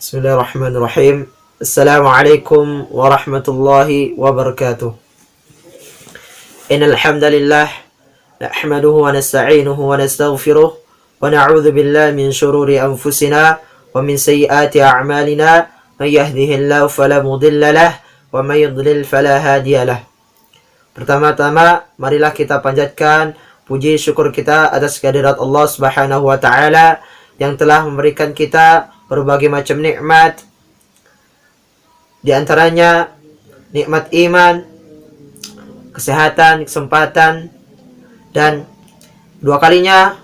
Bismillahirrahmanirrahim. Assalamualaikum warahmatullahi wabarakatuh. Innal hamdalillah nahmaduhu wa nasta'inuhu wa nastaghfiruh wa na'udzu billahi min shururi anfusina wa min sayyiati a'malina. May yahdihillahu fala mudilla lahu wa may yudlil fala hadiya lahu. Pertama-tama marilah kita panjatkan puji syukur kita atas kehadirat Allah Subhanahu wa taala yang telah memberikan kita berbagai macam nikmat, di antaranya nikmat iman, kesehatan, kesempatan, dan dua kalinya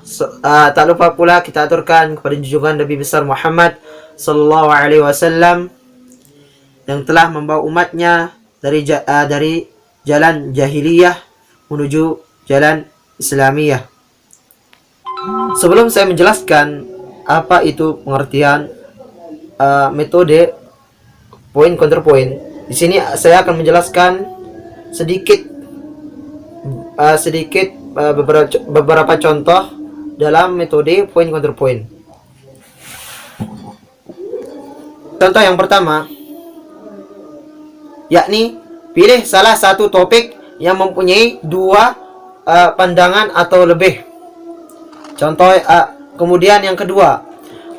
tak lupa pula kita aturkan kepada junjungan Nabi besar Muhammad sallallahu alaihi wasallam yang telah membawa umatnya dari jalan jahiliyah menuju jalan Islamiyah. Sebelum saya menjelaskan apa itu pengertian metode point counterpoint, di sini saya akan menjelaskan sedikit beberapa contoh dalam metode point counterpoint. Contoh yang pertama, yakni pilih salah satu topik yang mempunyai dua pandangan atau lebih. Contoh, kemudian yang kedua,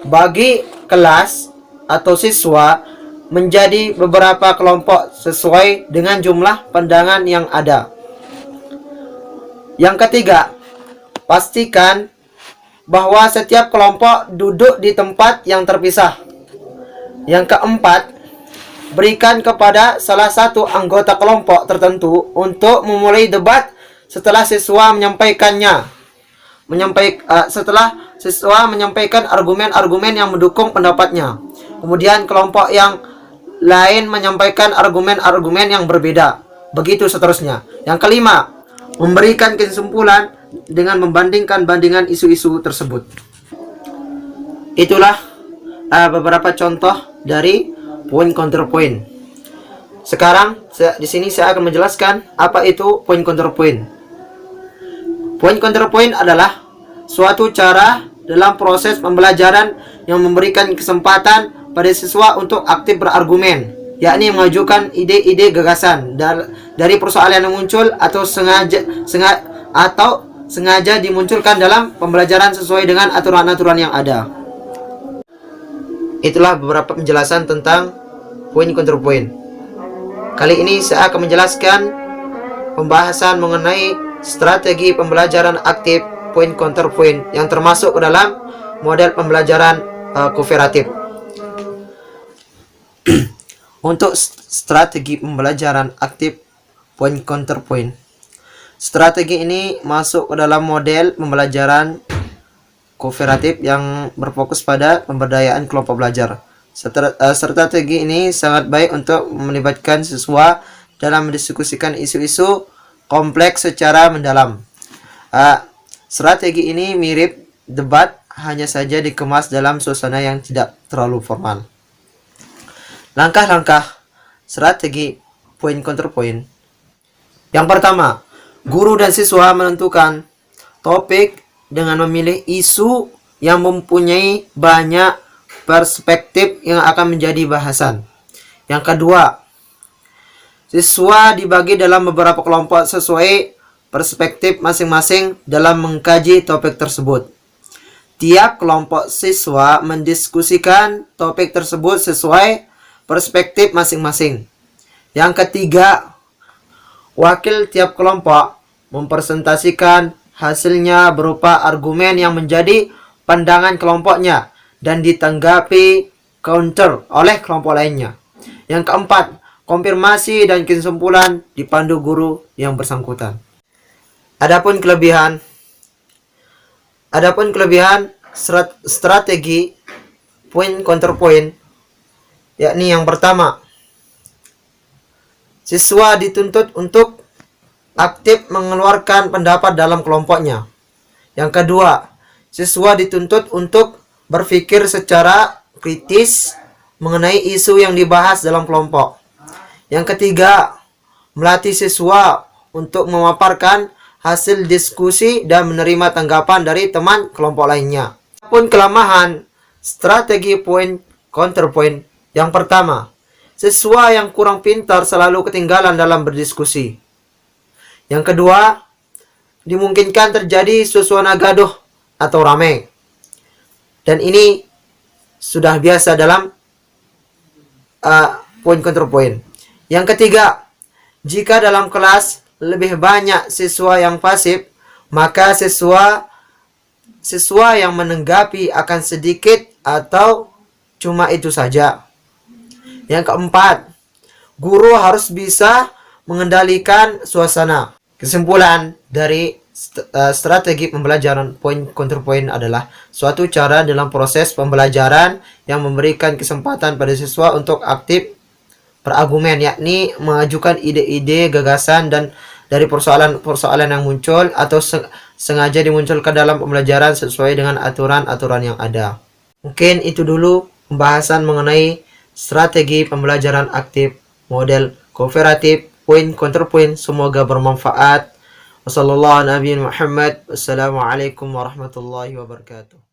bagi kelas atau siswa menjadi beberapa kelompok sesuai dengan jumlah pandangan yang ada. Yang ketiga, pastikan bahwa setiap kelompok duduk di tempat yang terpisah. Yang keempat, berikan kepada salah satu anggota kelompok tertentu untuk memulai debat setelah siswa setelah siswa menyampaikan argumen-argumen yang mendukung pendapatnya. Kemudian kelompok yang lain menyampaikan argumen-argumen yang berbeda. Begitu seterusnya. Yang kelima, memberikan kesimpulan dengan membandingkan isu-isu tersebut. Itulah beberapa contoh dari point counterpoint. Sekarang di sini saya akan menjelaskan apa itu point counterpoint. Point counterpoint adalah suatu cara dalam proses pembelajaran yang memberikan kesempatan pada siswa untuk aktif berargumen, yakni mengajukan ide-ide gagasan dari persoalan yang muncul atau sengaja dimunculkan dalam pembelajaran sesuai dengan aturan-aturan yang ada. Itulah beberapa penjelasan tentang point counterpoint. Kali ini saya akan menjelaskan pembahasan mengenai strategi pembelajaran aktif point counterpoint yang termasuk ke dalam model pembelajaran kooperatif. Untuk strategi pembelajaran aktif point counterpoint, strategi ini masuk ke dalam model pembelajaran kooperatif yang berfokus pada pemberdayaan kelompok belajar. Strategi ini sangat baik untuk melibatkan siswa dalam mendiskusikan isu-isu kompleks secara mendalam. Strategi ini mirip debat, hanya saja dikemas dalam suasana yang tidak terlalu formal. Langkah-langkah strategi point counterpoint. Yang pertama, guru dan siswa menentukan topik dengan memilih isu yang mempunyai banyak perspektif yang akan menjadi bahasan. Yang kedua, siswa dibagi dalam beberapa kelompok sesuai perspektif masing-masing dalam mengkaji topik tersebut. Tiap kelompok siswa mendiskusikan topik tersebut sesuai perspektif masing-masing. Yang ketiga, wakil tiap kelompok mempresentasikan hasilnya berupa argumen yang menjadi pandangan kelompoknya dan ditanggapi counter oleh kelompok lainnya. Yang keempat, konfirmasi dan kesimpulan dipandu guru yang bersangkutan. Adapun kelebihan strategi point counterpoint, yakni yang pertama, siswa dituntut untuk aktif mengeluarkan pendapat dalam kelompoknya. Yang kedua, siswa dituntut untuk berpikir secara kritis mengenai isu yang dibahas dalam kelompok. Yang ketiga, melatih siswa untuk memaparkan hasil diskusi dan menerima tanggapan dari teman kelompok lainnya. Adapun kelemahan strategi point counterpoint. Yang pertama, siswa yang kurang pintar selalu ketinggalan dalam berdiskusi. Yang kedua, dimungkinkan terjadi suasana gaduh atau ramai. Dan ini sudah biasa dalam poin counterpoint. Yang ketiga, jika dalam kelas lebih banyak siswa yang pasif, maka siswa yang menanggapi akan sedikit atau cuma itu saja. Yang keempat, guru harus bisa mengendalikan suasana. Kesimpulan dari strategi pembelajaran point counterpoint adalah suatu cara dalam proses pembelajaran yang memberikan kesempatan pada siswa untuk aktif berargumen, yakni mengajukan ide-ide, gagasan, dan dari persoalan-persoalan yang muncul atau sengaja dimunculkan dalam pembelajaran sesuai dengan aturan-aturan yang ada. Mungkin itu dulu pembahasan mengenai strategi pembelajaran aktif model kooperatif point counterpoint. Semoga bermanfaat. Wassalamualaikum warahmatullahi wabarakatuh.